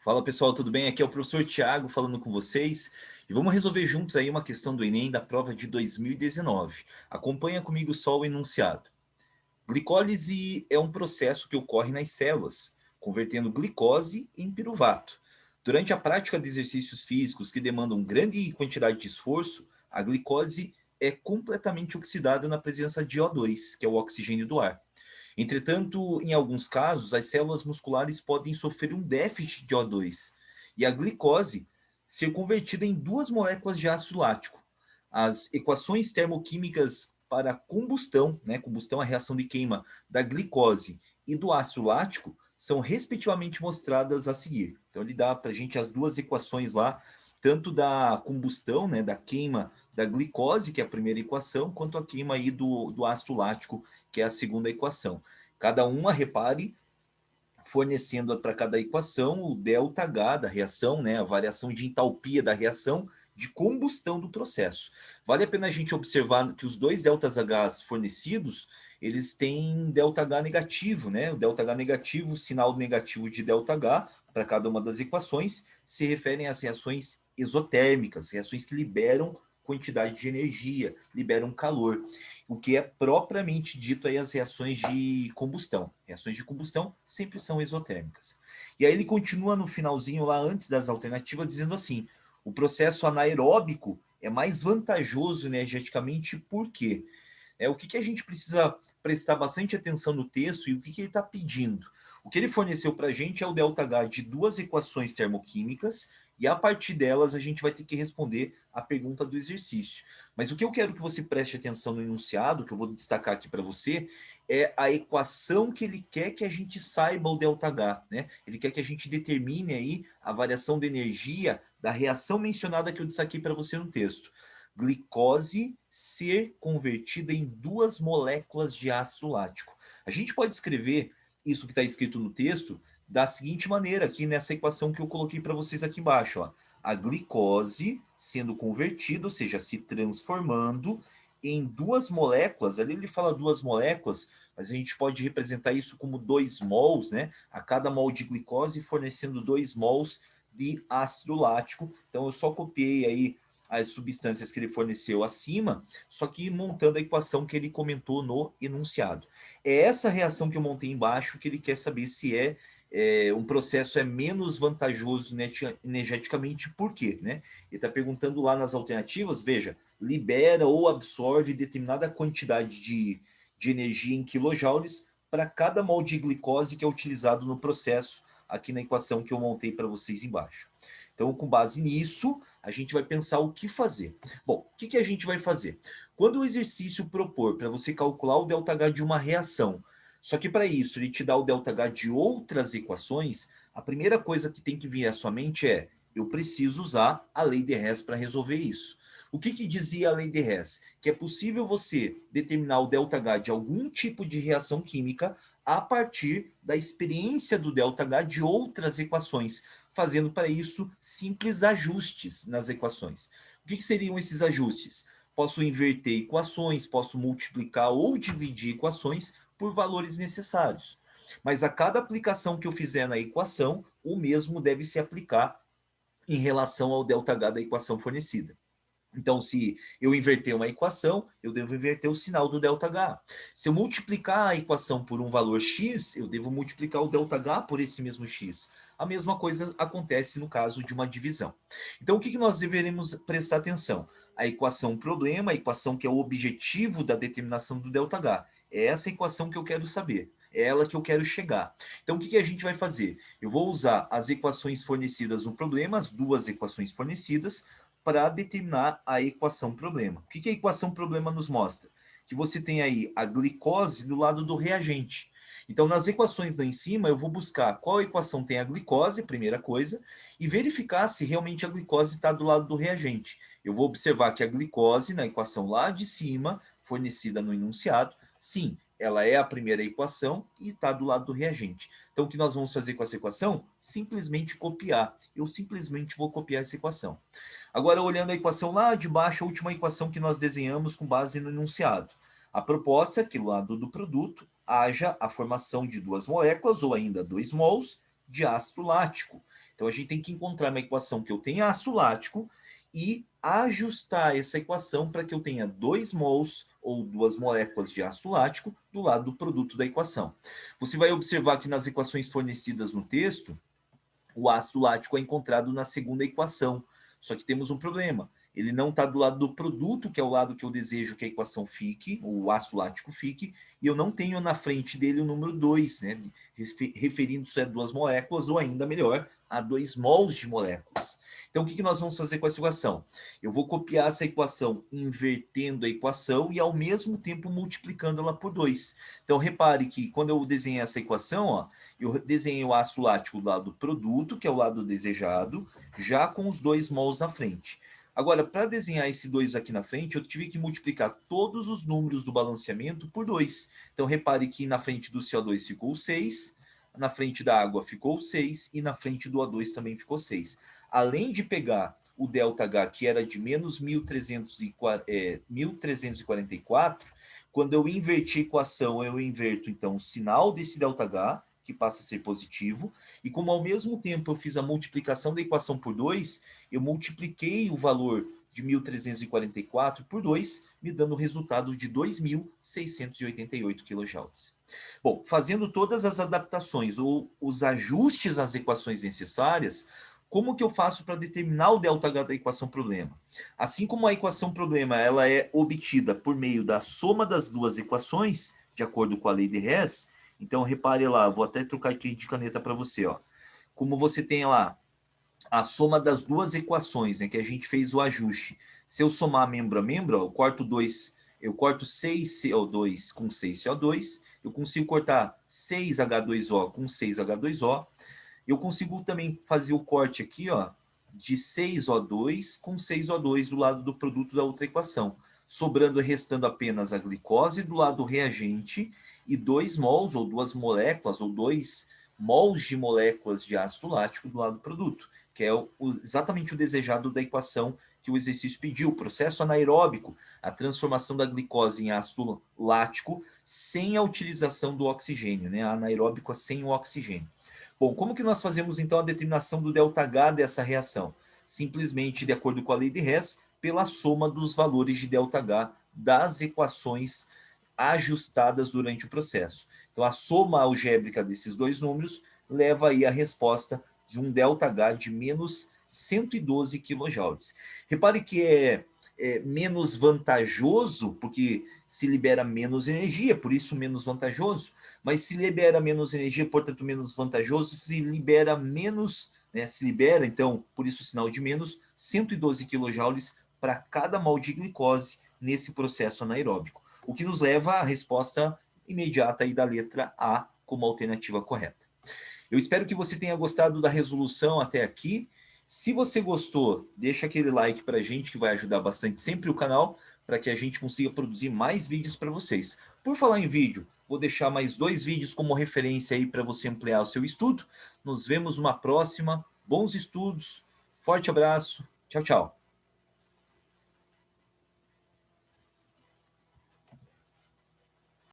Fala pessoal, tudo bem? Aqui é o professor Tiago falando com vocês e vamos resolver juntos aí uma questão do Enem da prova de 2019. Acompanha comigo só o enunciado. Glicólise é um processo que ocorre nas células, convertendo glicose em piruvato. Durante a prática de exercícios físicos que demandam grande quantidade de esforço, a glicose é completamente oxidada na presença de O2, que é o oxigênio do ar. Entretanto, em alguns casos, as células musculares podem sofrer um déficit de O2 e a glicose ser convertida em duas moléculas de ácido lático. As equações termoquímicas para combustão, né, combustão é a reação de queima da glicose e do ácido lático, são respectivamente mostradas a seguir. Então ele dá para a gente as duas equações lá, tanto da combustão, né, da queima da glicose, que é a primeira equação, quanto a queima aí do ácido lático, que é a segunda equação. Cada uma, repare, fornecendo para cada equação o ΔH da reação, né, a variação de entalpia da reação de combustão do processo. Vale a pena a gente observar que os dois ΔH fornecidos, eles têm ΔH negativo, né? O ΔH negativo, o sinal negativo de ΔH para cada uma das equações, se referem às reações exotérmicas, reações que liberam quantidade de energia, liberam calor, o que é propriamente dito aí as reações de combustão. Reações de combustão sempre são exotérmicas. E aí ele continua no finalzinho lá antes das alternativas dizendo assim: o processo anaeróbico é mais vantajoso energeticamente por quê? O que a gente precisa prestar bastante atenção no texto e o que ele está pedindo. O que ele forneceu para a gente é o ΔH de duas equações termoquímicas e a partir delas a gente vai ter que responder a pergunta do exercício. Mas o que eu quero que você preste atenção no enunciado, que eu vou destacar aqui para você, é a equação que ele quer que a gente saiba o ΔH, né? Ele quer que a gente determine aí a variação de energia da reação mencionada que eu destaquei para você no texto. Glicose ser convertida em duas moléculas de ácido lático. A gente pode escrever isso que está escrito no texto da seguinte maneira, aqui nessa equação que eu coloquei para vocês aqui embaixo. Ó. A glicose sendo convertida, ou seja, se transformando em duas moléculas, ali ele fala duas moléculas, mas a gente pode representar isso como 2 mols, né? A cada mol de glicose fornecendo 2 mols de ácido lático. Então eu só copiei aí as substâncias que ele forneceu acima, só que montando a equação que ele comentou no enunciado. É essa reação que eu montei embaixo que ele quer saber se um processo é menos vantajoso energeticamente, por quê? Né? Ele está perguntando lá nas alternativas, veja, libera ou absorve determinada quantidade de energia em quilojoules para cada mol de glicose que é utilizado no processo, aqui na equação que eu montei para vocês embaixo. Então, com base nisso, a gente vai pensar o que fazer. Bom, o que a gente vai fazer? Quando o exercício propor para você calcular o ΔH de uma reação, só que para isso ele te dá o ΔH de outras equações, a primeira coisa que tem que vir à sua mente é: eu preciso usar a lei de Hess para resolver isso. O que dizia a lei de Hess? Que é possível você determinar o ΔH de algum tipo de reação química a partir da experiência do ΔH de outras equações, fazendo para isso simples ajustes nas equações. O que seriam esses ajustes? Posso inverter equações, posso multiplicar ou dividir equações por valores necessários. Mas a cada aplicação que eu fizer na equação, o mesmo deve se aplicar em relação ao ΔH da equação fornecida. Então, se eu inverter uma equação, eu devo inverter o sinal do ΔH. Se eu multiplicar a equação por um valor x, eu devo multiplicar o ΔH por esse mesmo x. A mesma coisa acontece no caso de uma divisão. Então, o que nós deveremos prestar atenção? A equação problema, a equação que é o objetivo da determinação do ΔH. É essa equação que eu quero saber. É ela que eu quero chegar. Então, o que a gente vai fazer? Eu vou usar as equações fornecidas no problema, as duas equações fornecidas, para determinar a equação problema. O que a equação problema nos mostra? Que você tem aí a glicose do lado do reagente. Então, nas equações lá em cima, eu vou buscar qual equação tem a glicose, primeira coisa, e verificar se realmente a glicose está do lado do reagente. Eu vou observar que a glicose, na equação lá de cima, fornecida no enunciado, sim, ela é a primeira equação e está do lado do reagente. Então, o que nós vamos fazer com essa equação? Simplesmente copiar. Eu simplesmente vou copiar essa equação. Agora, olhando a equação lá de baixo, a última equação que nós desenhamos com base no enunciado. A proposta é que do lado do produto haja a formação de duas moléculas, ou ainda 2 mols, de ácido lático. Então, a gente tem que encontrar uma equação que eu tenha ácido lático e ajustar essa equação para que eu tenha 2 mols ou 2 moléculas de ácido lático do lado do produto da equação. Você vai observar que nas equações fornecidas no texto, o ácido lático é encontrado na segunda equação. Só que temos um problema. Ele não está do lado do produto, que é o lado que eu desejo que a equação fique, o ácido lático fique, e eu não tenho na frente dele o número 2, né? Referindo-se a 2 moléculas, ou ainda melhor, a 2 mols de moléculas. Então, o que nós vamos fazer com essa equação? Eu vou copiar essa equação invertendo a equação e, ao mesmo tempo, multiplicando ela por 2. Então, repare que quando eu desenhei essa equação, ó, eu desenhei o ácido lático do lado do produto, que é o lado desejado, já com os 2 mols na frente. Agora, para desenhar esse 2 aqui na frente, eu tive que multiplicar todos os números do balanceamento por 2. Então, repare que na frente do CO2 ficou 6, na frente da água ficou 6 e na frente do O2 também ficou 6. Além de pegar o ΔH, que era de menos 1344, quando eu inverti a equação, eu inverto então o sinal desse ΔH, que passa a ser positivo, e como ao mesmo tempo eu fiz a multiplicação da equação por 2, eu multipliquei o valor de 1344 por 2, me dando o resultado de 2.688 kJ. Bom, fazendo todas as adaptações ou os ajustes às equações necessárias, como que eu faço para determinar o ΔH da equação problema? Assim como a equação problema ela é obtida por meio da soma das duas equações, de acordo com a lei de Hess, então repare lá, vou até trocar aqui de caneta para você, ó. Como você tem lá a soma das duas equações, né, que a gente fez o ajuste. Se eu somar membro a membro, ó, eu corto 6CO2 com 6CO2, eu consigo cortar 6H2O com 6H2O, eu consigo também fazer o corte aqui, ó, de 6O2 com 6O2 do lado do produto da outra equação, sobrando e restando apenas a glicose do lado do reagente e 2 mols, ou 2 moléculas, ou 2 mols de moléculas de ácido lático do lado do produto, que é exatamente o desejado da equação que o exercício pediu, o processo anaeróbico, a transformação da glicose em ácido lático sem a utilização do oxigênio, né? Anaeróbico sem o oxigênio. Bom, como que nós fazemos então a determinação do ΔH dessa reação? Simplesmente, de acordo com a lei de Hess, pela soma dos valores de ΔH das equações ajustadas durante o processo. Então, a soma algébrica desses dois números leva aí a resposta de um ΔH de menos 112 kJ. Repare que é menos vantajoso, porque se libera menos energia, por isso menos vantajoso, mas se libera menos energia, portanto menos vantajoso, se libera menos, né, se libera, então, por isso o sinal de menos, 112 kJ para cada mol de glicose nesse processo anaeróbico, o que nos leva à resposta imediata aí da letra A como alternativa correta. Eu espero que você tenha gostado da resolução até aqui. Se você gostou, deixa aquele like para a gente, que vai ajudar bastante sempre o canal, para que a gente consiga produzir mais vídeos para vocês. Por falar em vídeo, vou deixar mais 2 vídeos como referência aí para você ampliar o seu estudo. Nos vemos numa próxima. Bons estudos, forte abraço, tchau, tchau.